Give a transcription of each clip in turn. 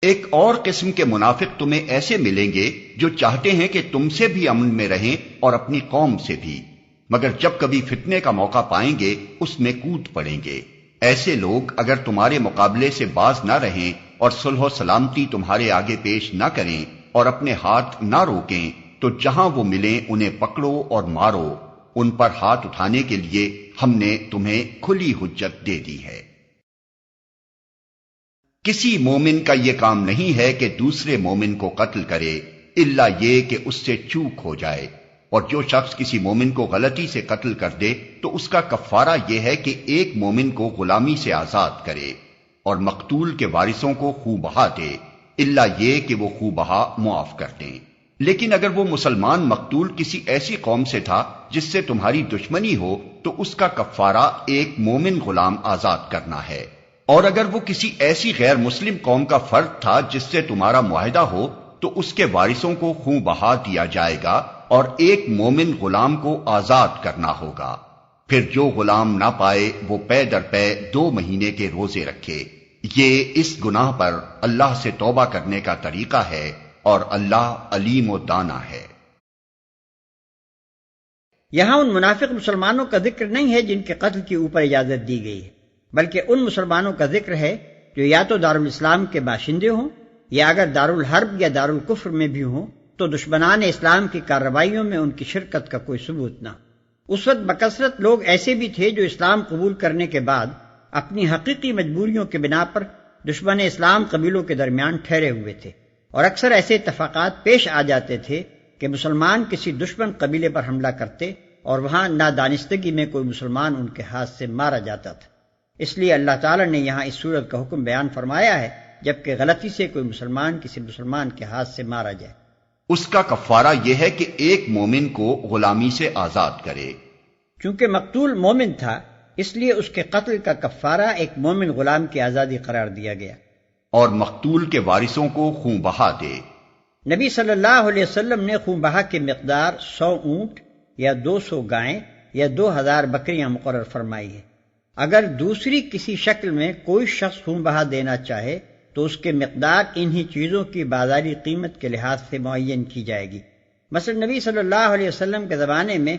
ایک اور قسم کے منافق تمہیں ایسے ملیں گے جو چاہتے ہیں کہ تم سے بھی امن میں رہیں اور اپنی قوم سے بھی، مگر جب کبھی فتنے کا موقع پائیں گے اس میں کود پڑیں گے۔ ایسے لوگ اگر تمہارے مقابلے سے باز نہ رہیں اور صلح و سلامتی تمہارے آگے پیش نہ کریں اور اپنے ہاتھ نہ روکیں تو جہاں وہ ملیں انہیں پکڑو اور مارو، ان پر ہاتھ اٹھانے کے لیے ہم نے تمہیں کھلی حجت دے دی ہے۔ کسی مومن کا یہ کام نہیں ہے کہ دوسرے مومن کو قتل کرے الا یہ کہ اس سے چوک ہو جائے، اور جو شخص کسی مومن کو غلطی سے قتل کر دے تو اس کا کفارہ یہ ہے کہ ایک مومن کو غلامی سے آزاد کرے اور مقتول کے وارثوں کو خوں بہا دے الا یہ کہ وہ خوں بہا معاف کر دیں۔ لیکن اگر وہ مسلمان مقتول کسی ایسی قوم سے تھا جس سے تمہاری دشمنی ہو تو اس کا کفارہ ایک مومن غلام آزاد کرنا ہے، اور اگر وہ کسی ایسی غیر مسلم قوم کا فرد تھا جس سے تمہارا معاہدہ ہو تو اس کے وارثوں کو خوں بہا دیا جائے گا اور ایک مومن غلام کو آزاد کرنا ہوگا۔ پھر جو غلام نہ پائے وہ پے در پے 2 مہینے کے روزے رکھے۔ یہ اس گناہ پر اللہ سے توبہ کرنے کا طریقہ ہے اور اللہ علیم و دانا ہے۔ یہاں ان منافق مسلمانوں کا ذکر نہیں ہے جن کے قتل کے اوپر اجازت دی گئی ہے، بلکہ ان مسلمانوں کا ذکر ہے جو یا تو دارالاسلام کے باشندے ہوں یا اگر دارالحرب یا دارالکفر میں بھی ہوں تو دشمنان اسلام کی کارروائیوں میں ان کی شرکت کا کوئی ثبوت نہ۔ اس وقت بکثرت لوگ ایسے بھی تھے جو اسلام قبول کرنے کے بعد اپنی حقیقی مجبوریوں کے بنا پر دشمن اسلام قبیلوں کے درمیان ٹھہرے ہوئے تھے، اور اکثر ایسے اتفاقات پیش آ جاتے تھے کہ مسلمان کسی دشمن قبیلے پر حملہ کرتے اور وہاں نادانستگی میں کوئی مسلمان ان کے ہاتھ سے مارا جاتا تھا۔ اس لیے اللہ تعالیٰ نے یہاں اس صورت کا حکم بیان فرمایا ہے جبکہ غلطی سے کوئی مسلمان کسی مسلمان کے ہاتھ سے مارا جائے۔ اس کا کفارہ یہ ہے کہ ایک مومن کو غلامی سے آزاد کرے۔ چونکہ مقتول مومن تھا اس لیے اس کے قتل کا کفارہ ایک مومن غلام کی آزادی قرار دیا گیا۔ اور مقتول کے وارثوں کو خوں بہا دے۔ نبی صلی اللہ علیہ وسلم نے خوں بہا کی مقدار 100 اونٹ یا 200 گائیں یا 2000 بکریاں مقرر فرمائی ہے۔ اگر دوسری کسی شکل میں کوئی شخص خون بہا دینا چاہے تو اس کے مقدار انہی چیزوں کی بازاری قیمت کے لحاظ سے معین کی جائے گی۔ مثلا نبی صلی اللہ علیہ وسلم کے زمانے میں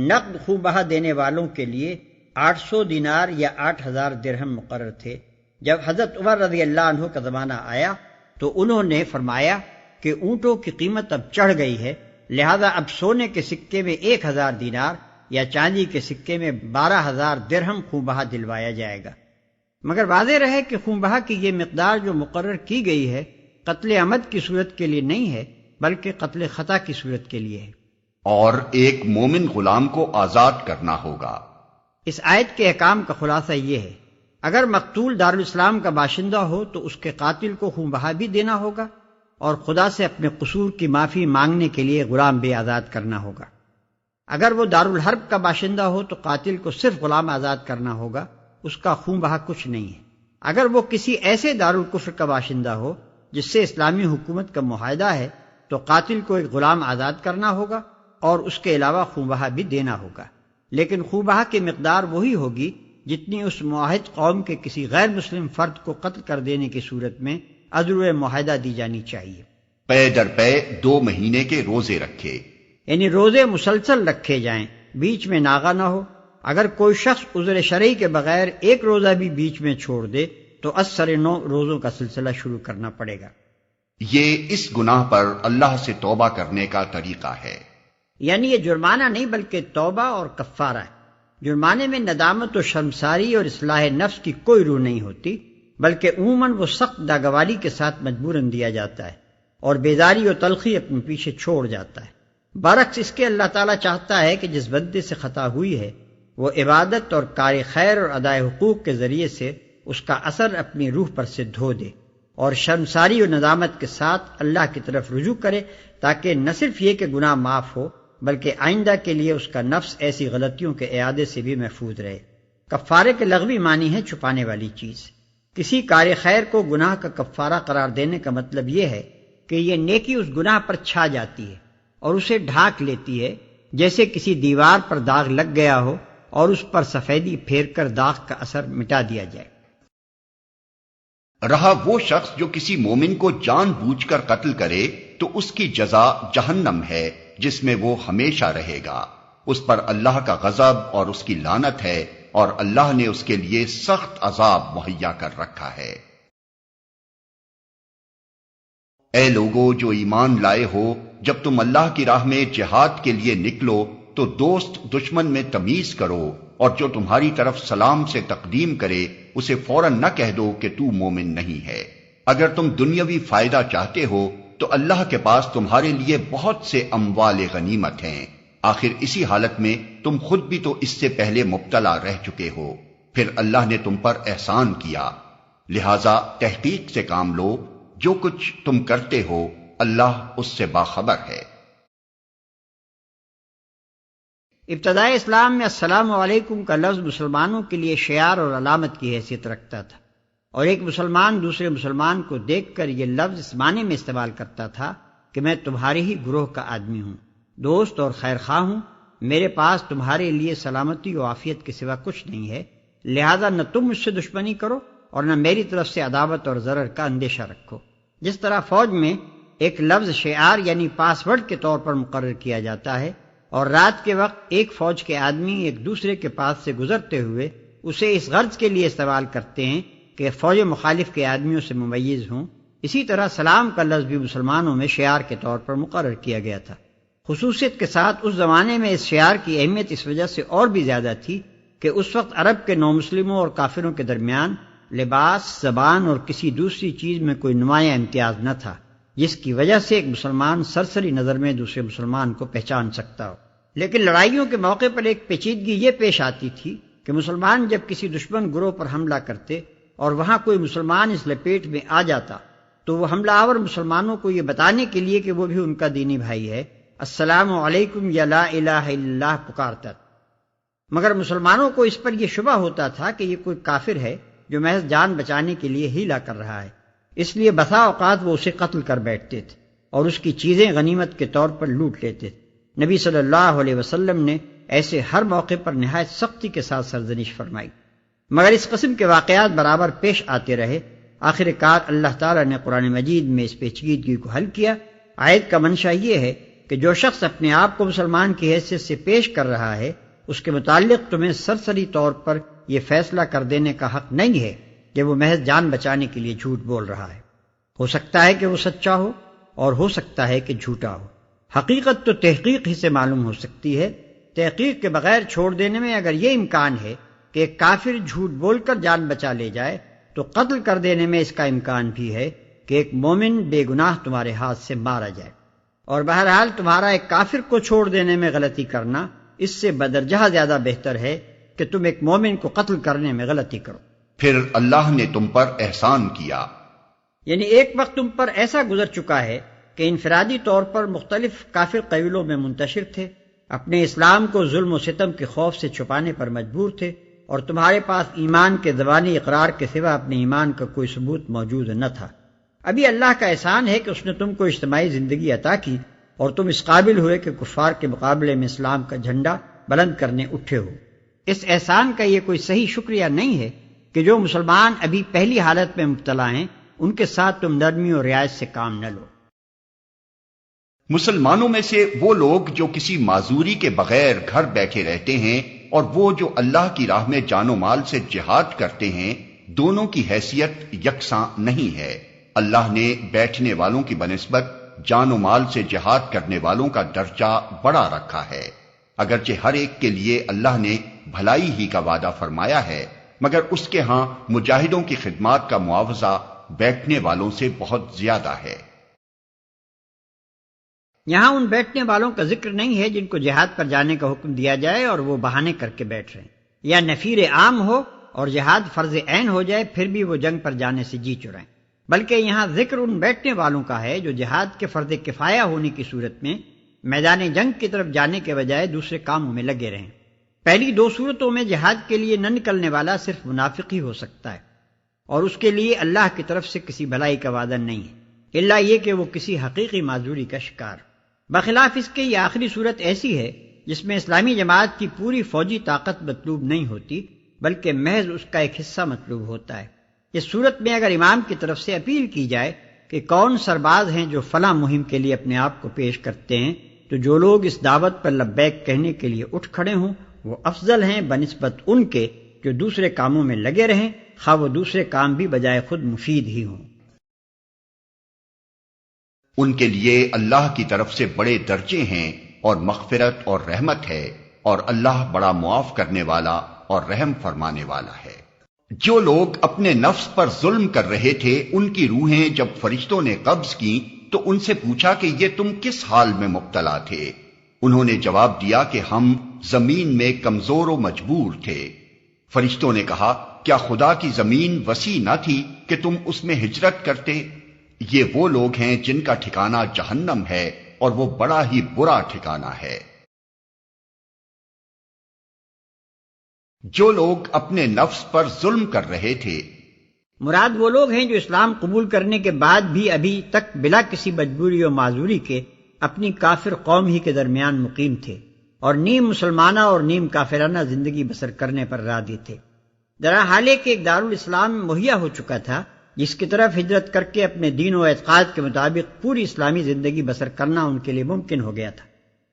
نقد خون بہا دینے والوں کے لیے 800 دینار یا 8000 درہم مقرر تھے۔ جب حضرت عمر رضی اللہ عنہ کا زمانہ آیا تو انہوں نے فرمایا کہ اونٹوں کی قیمت اب چڑھ گئی ہے، لہذا اب سونے کے سکے میں 1000 دینار یا چاندی کے سکے میں 12000 درہم خون بہا دلوایا جائے گا۔ مگر واضح رہے کہ خون بہا کی یہ مقدار جو مقرر کی گئی ہے قتل عمد کی صورت کے لیے نہیں ہے بلکہ قتل خطا کی صورت کے لیے ہے۔ اور ایک مومن غلام کو آزاد کرنا ہوگا۔ اس آیت کے احکام کا خلاصہ یہ ہے، اگر مقتول دارالاسلام کا باشندہ ہو تو اس کے قاتل کو خون بہا بھی دینا ہوگا اور خدا سے اپنے قصور کی معافی مانگنے کے لیے غلام بھی آزاد کرنا ہوگا۔ اگر وہ دارالحرب کا باشندہ ہو تو قاتل کو صرف غلام آزاد کرنا ہوگا، اس کا خون بہا کچھ نہیں ہے۔ اگر وہ کسی ایسے دارالکفر کا باشندہ ہو جس سے اسلامی حکومت کا معاہدہ ہے تو قاتل کو ایک غلام آزاد کرنا ہوگا اور اس کے علاوہ خون بہا بھی دینا ہوگا، لیکن خون بہا کی مقدار وہی ہوگی جتنی اس معاہد قوم کے کسی غیر مسلم فرد کو قتل کر دینے کی صورت میں عذر معاہدہ دی جانی چاہیے۔ پے در پے 2 مہینے کے روزے رکھے، یعنی روزے مسلسل رکھے جائیں، بیچ میں ناغہ نہ ہو۔ اگر کوئی شخص عذر شرعی کے بغیر ایک روزہ بھی بیچ میں چھوڑ دے تو از سر 9 روزوں کا سلسلہ شروع کرنا پڑے گا۔ یہ اس گناہ پر اللہ سے توبہ کرنے کا طریقہ ہے۔ یعنی یہ جرمانہ نہیں بلکہ توبہ اور کفارہ ہے۔ جرمانے میں ندامت و شرمساری اور اصلاح نفس کی کوئی روح نہیں ہوتی، بلکہ عموماً وہ سخت ناگواری کے ساتھ مجبوراً دیا جاتا ہے اور بیداری و تلخی اپنے پیچھے چھوڑ جاتا ہے۔ برعکس اس کے اللہ تعالیٰ چاہتا ہے کہ جس بندے سے خطا ہوئی ہے وہ عبادت اور کار خیر اور ادائے حقوق کے ذریعے سے اس کا اثر اپنی روح پر سے دھو دے اور شرمساری و ندامت کے ساتھ اللہ کی طرف رجوع کرے، تاکہ نہ صرف یہ کہ گناہ معاف ہو بلکہ آئندہ کے لیے اس کا نفس ایسی غلطیوں کے اعادے سے بھی محفوظ رہے۔ کفارے کے لغوی معنی ہے چھپانے والی چیز۔ کسی کار خیر کو گناہ کا کفارہ قرار دینے کا مطلب یہ ہے کہ یہ نیکی اس گناہ پر چھا جاتی ہے اور اسے ڈھانک لیتی ہے، جیسے کسی دیوار پر داغ لگ گیا ہو اور اس پر سفیدی پھیر کر داغ کا اثر مٹا دیا جائے۔ رہا وہ شخص جو کسی مومن کو جان بوجھ کر قتل کرے تو اس کی جزا جہنم ہے جس میں وہ ہمیشہ رہے گا، اس پر اللہ کا غضب اور اس کی لعنت ہے، اور اللہ نے اس کے لیے سخت عذاب مہیا کر رکھا ہے۔ اے لوگو جو ایمان لائے ہو، جب تم اللہ کی راہ میں جہاد کے لیے نکلو تو دوست دشمن میں تمیز کرو، اور جو تمہاری طرف سلام سے تقدیم کرے اسے فوراً نہ کہہ دو کہ تو مومن نہیں ہے۔ اگر تم دنیاوی فائدہ چاہتے ہو تو اللہ کے پاس تمہارے لیے بہت سے اموال غنیمت ہیں، آخر اسی حالت میں تم خود بھی تو اس سے پہلے مبتلا رہ چکے ہو، پھر اللہ نے تم پر احسان کیا، لہذا تحقیق سے کام لو، جو کچھ تم کرتے ہو اللہ اس سے باخبر ہے۔ ابتدائے اسلام میں السلام علیکم کا لفظ مسلمانوں کے لیے شعار اور علامت کی حیثیت رکھتا تھا، اور ایک مسلمان دوسرے مسلمان کو دیکھ کر یہ لفظ اس معنی میں استعمال کرتا تھا کہ میں تمہارے ہی گروہ کا آدمی ہوں، دوست اور خیر خواہ ہوں، میرے پاس تمہارے لیے سلامتی و عافیت کے سوا کچھ نہیں ہے، لہذا نہ تم مجھ سے دشمنی کرو اور نہ میری طرف سے عداوت اور ضرر کا اندیشہ رکھو۔ جس طرح فوج میں ایک لفظ شعار یعنی پاس ورڈ کے طور پر مقرر کیا جاتا ہے، اور رات کے وقت ایک فوج کے آدمی ایک دوسرے کے پاس سے گزرتے ہوئے اسے اس غرض کے لیے استعمال کرتے ہیں کہ فوج مخالف کے آدمیوں سے ممیز ہوں، اسی طرح سلام کا لفظ بھی مسلمانوں میں شعار کے طور پر مقرر کیا گیا تھا۔ خصوصیت کے ساتھ اس زمانے میں اس شعار کی اہمیت اس وجہ سے اور بھی زیادہ تھی کہ اس وقت عرب کے نو مسلموں اور کافروں کے درمیان لباس، زبان اور کسی دوسری چیز میں کوئی نمایاں امتیاز نہ تھا، جس کی وجہ سے ایک مسلمان سرسری نظر میں دوسرے مسلمان کو پہچان سکتا ہو۔ لیکن لڑائیوں کے موقع پر ایک پیچیدگی یہ پیش آتی تھی کہ مسلمان جب کسی دشمن گروہ پر حملہ کرتے اور وہاں کوئی مسلمان اس لپیٹ میں آ جاتا تو وہ حملہ آور مسلمانوں کو یہ بتانے کے لیے کہ وہ بھی ان کا دینی بھائی ہے، السلام علیکم یا لا الہ الا اللہ پکارتا، مگر مسلمانوں کو اس پر یہ شبہ ہوتا تھا کہ یہ کوئی کافر ہے جو محض جان بچانے کے لیے ہیلا کر رہا ہے، اس لیے بسا اوقات وہ اسے قتل کر بیٹھتے تھے اور اس کی چیزیں غنیمت کے طور پر لوٹ لیتے تھے۔ نبی صلی اللہ علیہ وسلم نے ایسے ہر موقع پر نہایت سختی کے ساتھ سرزنش فرمائی، مگر اس قسم کے واقعات برابر پیش آتے رہے۔ آخر کار اللہ تعالیٰ نے قرآن مجید میں اس پیچیدگی کو حل کیا۔ آیت کا منشا یہ ہے کہ جو شخص اپنے آپ کو مسلمان کی حیثیت سے پیش کر رہا ہے اس کے متعلق تمہیں سرسری طور پر یہ فیصلہ کر دینے کا حق نہیں ہے کہ وہ محض جان بچانے کے لیے جھوٹ بول رہا ہے۔ ہو سکتا ہے کہ وہ سچا ہو اور ہو سکتا ہے کہ جھوٹا ہو، حقیقت تو تحقیق ہی سے معلوم ہو سکتی ہے۔ تحقیق کے بغیر چھوڑ دینے میں اگر یہ امکان ہے کہ ایک کافر جھوٹ بول کر جان بچا لے جائے تو قتل کر دینے میں اس کا امکان بھی ہے کہ ایک مومن بے گناہ تمہارے ہاتھ سے مارا جائے، اور بہرحال تمہارا ایک کافر کو چھوڑ دینے میں غلطی کرنا اس سے بدرجہ زیادہ بہتر ہے کہ تم ایک مومن کو قتل کرنے میں غلطی کرو۔ پھر اللہ نے تم پر احسان کیا، یعنی ایک وقت تم پر ایسا گزر چکا ہے کہ انفرادی طور پر مختلف کافر قبیلوں میں منتشر تھے، اپنے اسلام کو ظلم و ستم کے خوف سے چھپانے پر مجبور تھے، اور تمہارے پاس ایمان کے زبانی اقرار کے سوا اپنے ایمان کا کوئی ثبوت موجود نہ تھا۔ ابھی اللہ کا احسان ہے کہ اس نے تم کو اجتماعی زندگی عطا کی اور تم اس قابل ہوئے کہ کفار کے مقابلے میں اسلام کا جھنڈا بلند کرنے اٹھے ہو۔ اس احسان کا یہ کوئی صحیح شکریہ نہیں ہے کہ جو مسلمان ابھی پہلی حالت میں مبتلا ہیں ان کے ساتھ تم نرمی اور رعایت سے کام نہ لو۔ مسلمانوں میں سے وہ لوگ جو کسی معذوری کے بغیر گھر بیٹھے رہتے ہیں اور وہ جو اللہ کی راہ میں جان و مال سے جہاد کرتے ہیں، دونوں کی حیثیت یکساں نہیں ہے۔ اللہ نے بیٹھنے والوں کی بنسبت جان و مال سے جہاد کرنے والوں کا درجہ بڑا رکھا ہے، اگرچہ ہر ایک کے لیے اللہ نے بھلائی ہی کا وعدہ فرمایا ہے، مگر اس کے ہاں مجاہدوں کی خدمات کا معاوضہ بیٹھنے والوں سے بہت زیادہ ہے۔ یہاں ان بیٹھنے والوں کا ذکر نہیں ہے جن کو جہاد پر جانے کا حکم دیا جائے اور وہ بہانے کر کے بیٹھ رہے ہیں، یا نفیر عام ہو اور جہاد فرض عین ہو جائے پھر بھی وہ جنگ پر جانے سے جی چرائیں، بلکہ یہاں ذکر ان بیٹھنے والوں کا ہے جو جہاد کے فرض کفایہ ہونے کی صورت میں میدان جنگ کی طرف جانے کے بجائے دوسرے کاموں میں لگے رہیں۔ پہلی دو صورتوں میں جہاد کے لیے نہ نکلنے والا صرف منافق ہی ہو سکتا ہے، اور اس کے لیے اللہ کی طرف سے کسی بھلائی کا وعدہ نہیں ہے، الا یہ کہ وہ کسی حقیقی معذوری کا شکار۔ بخلاف اس کے یہ آخری صورت ایسی ہے جس میں اسلامی جماعت کی پوری فوجی طاقت مطلوب نہیں ہوتی بلکہ محض اس کا ایک حصہ مطلوب ہوتا ہے۔ اس صورت میں اگر امام کی طرف سے اپیل کی جائے کہ کون سرباز ہیں جو فلاں مہم کے لیے اپنے آپ کو پیش کرتے ہیں، تو جو لوگ اس دعوت پر لبیک کہنے کے لیے اٹھ کھڑے ہوں وہ افضل ہیں بنسبت ان کے جو دوسرے کاموں میں لگے رہیں، خواہ وہ دوسرے کام بھی بجائے خود مفید ہی ہوں۔ ان کے لیے اللہ کی طرف سے بڑے درجے ہیں اور مغفرت اور رحمت ہے، اور اللہ بڑا معاف کرنے والا اور رحم فرمانے والا ہے۔ جو لوگ اپنے نفس پر ظلم کر رہے تھے ان کی روحیں جب فرشتوں نے قبض کی تو ان سے پوچھا کہ یہ تم کس حال میں مبتلا تھے؟ انہوں نے جواب دیا کہ ہم زمین میں کمزور و مجبور تھے۔ فرشتوں نے کہا کیا خدا کی زمین وسیع نہ تھی کہ تم اس میں ہجرت کرتے؟ یہ وہ لوگ ہیں جن کا ٹھکانہ جہنم ہے اور وہ بڑا ہی برا ٹھکانہ ہے۔ جو لوگ اپنے نفس پر ظلم کر رہے تھے، مراد وہ لوگ ہیں جو اسلام قبول کرنے کے بعد بھی ابھی تک بلا کسی مجبوری و معذوری کے اپنی کافر قوم ہی کے درمیان مقیم تھے اور نیم مسلمانہ اور نیم کافرانہ زندگی بسر کرنے پر راضی تھے۔ درحال کہ ایک دارالاسلام مہیا ہو چکا تھا جس کی طرف ہجرت کر کے اپنے دین و اعتقاد کے مطابق پوری اسلامی زندگی بسر کرنا ان کے لیے ممکن ہو گیا تھا۔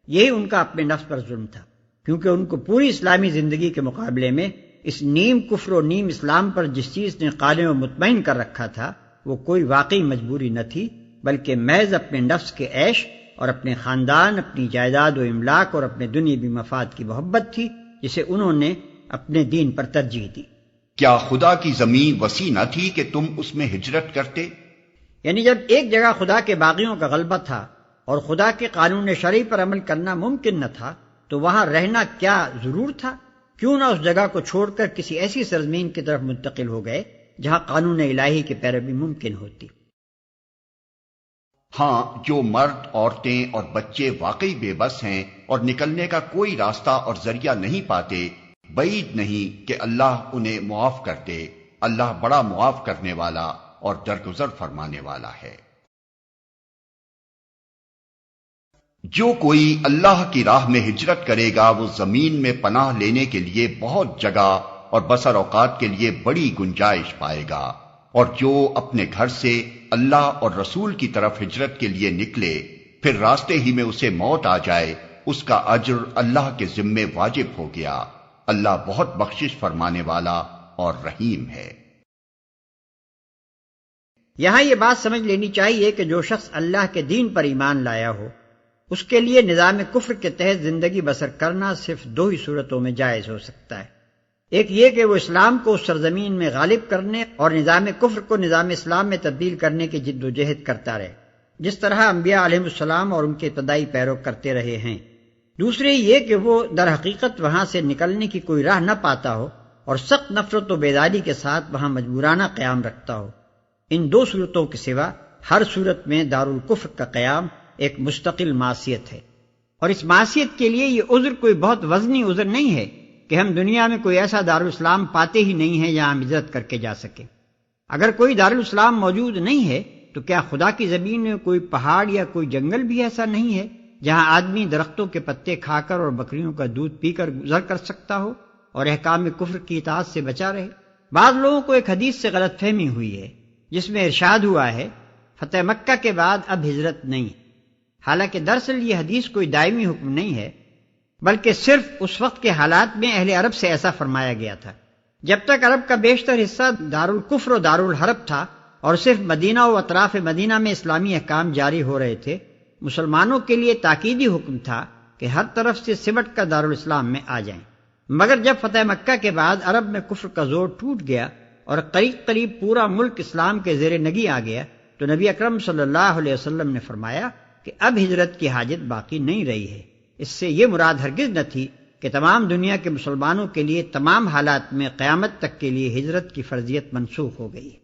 یہی ان کا اپنے نفس پر ظلم تھا، کیونکہ ان کو پوری اسلامی زندگی کے مقابلے میں اس نیم کفر و نیم اسلام پر جس چیز نے قانع و مطمئن کر رکھا تھا وہ کوئی واقعی مجبوری نہ تھی، بلکہ محض اپنے نفس کے عیش اور اپنے خاندان، اپنی جائیداد و املاک اور اپنے دنیوی مفاد کی محبت تھی جسے انہوں نے اپنے دین پر ترجیح دی۔ کیا خدا کی زمین وسیع نہ تھی کہ تم اس میں ہجرت کرتے؟ یعنی جب ایک جگہ خدا کے باغیوں کا غلبہ تھا اور خدا کے قانون شرعی پر عمل کرنا ممکن نہ تھا تو وہاں رہنا کیا ضرور تھا؟ کیوں نہ اس جگہ کو چھوڑ کر کسی ایسی سرزمین کی طرف منتقل ہو گئے جہاں قانون الہی کی پیروی ممکن ہوتی۔ ہاں، جو مرد، عورتیں اور بچے واقعی بے بس ہیں اور نکلنے کا کوئی راستہ اور ذریعہ نہیں پاتے، بعید نہیں کہ اللہ انہیں معاف کر دے۔ اللہ بڑا معاف کرنے والا اور درگزر فرمانے والا ہے۔ جو کوئی اللہ کی راہ میں ہجرت کرے گا وہ زمین میں پناہ لینے کے لیے بہت جگہ اور بسر اوقات کے لیے بڑی گنجائش پائے گا، اور جو اپنے گھر سے اللہ اور رسول کی طرف ہجرت کے لیے نکلے پھر راستے ہی میں اسے موت آ جائے، اس کا اجر اللہ کے ذمے واجب ہو گیا۔ اللہ بہت بخشش فرمانے والا اور رحیم ہے۔ یہاں یہ بات سمجھ لینی چاہیے کہ جو شخص اللہ کے دین پر ایمان لایا ہو اس کے لیے نظام کفر کے تحت زندگی بسر کرنا صرف دو ہی صورتوں میں جائز ہو سکتا ہے۔ ایک یہ کہ وہ اسلام کو اس سرزمین میں غالب کرنے اور نظام کفر کو نظام اسلام میں تبدیل کرنے کی جد و جہد کرتا رہے، جس طرح انبیاء علیہ السلام اور ان کے ابتدائی پیرو کرتے رہے ہیں۔ دوسری یہ کہ وہ در حقیقت وہاں سے نکلنے کی کوئی راہ نہ پاتا ہو اور سخت نفرت و بیداری کے ساتھ وہاں مجبورانہ قیام رکھتا ہو۔ ان دو صورتوں کے سوا ہر صورت میں دارالکفر کا قیام ایک مستقل معصیت ہے، اور اس معصیت کے لیے یہ عذر کوئی بہت وزنی عذر نہیں ہے کہ ہم دنیا میں کوئی ایسا دارالاسلام پاتے ہی نہیں ہیں جہاں ہم ہجرت کر کے جا سکیں۔ اگر کوئی دارالاسلام موجود نہیں ہے تو کیا خدا کی زمین میں کوئی پہاڑ یا کوئی جنگل بھی ایسا نہیں ہے جہاں آدمی درختوں کے پتے کھا کر اور بکریوں کا دودھ پی کر گزر کر سکتا ہو اور احکام کفر کی اطاعت سے بچا رہے؟ بعض لوگوں کو ایک حدیث سے غلط فہمی ہوئی ہے جس میں ارشاد ہوا ہے فتح مکہ کے بعد اب ہجرت نہیں، حالانکہ دراصل یہ حدیث کوئی دائمی حکم نہیں ہے، بلکہ صرف اس وقت کے حالات میں اہل عرب سے ایسا فرمایا گیا تھا جب تک عرب کا بیشتر حصہ دارالکفر و دارالحرب تھا اور صرف مدینہ و اطراف مدینہ میں اسلامی احکام جاری ہو رہے تھے۔ مسلمانوں کے لیے تاکیدی حکم تھا کہ ہر طرف سے سمٹ کر دارالاسلام میں آ جائیں، مگر جب فتح مکہ کے بعد عرب میں کفر کا زور ٹوٹ گیا اور قریب قریب پورا ملک اسلام کے زیر نگی آ گیا تو نبی اکرم صلی اللہ علیہ وسلم نے فرمایا کہ اب ہجرت کی حاجت باقی نہیں رہی ہے۔ اس سے یہ مراد ہرگز نہ تھی کہ تمام دنیا کے مسلمانوں کے لیے تمام حالات میں قیامت تک کے لیے ہجرت کی فرضیت منسوخ ہو گئی ہے۔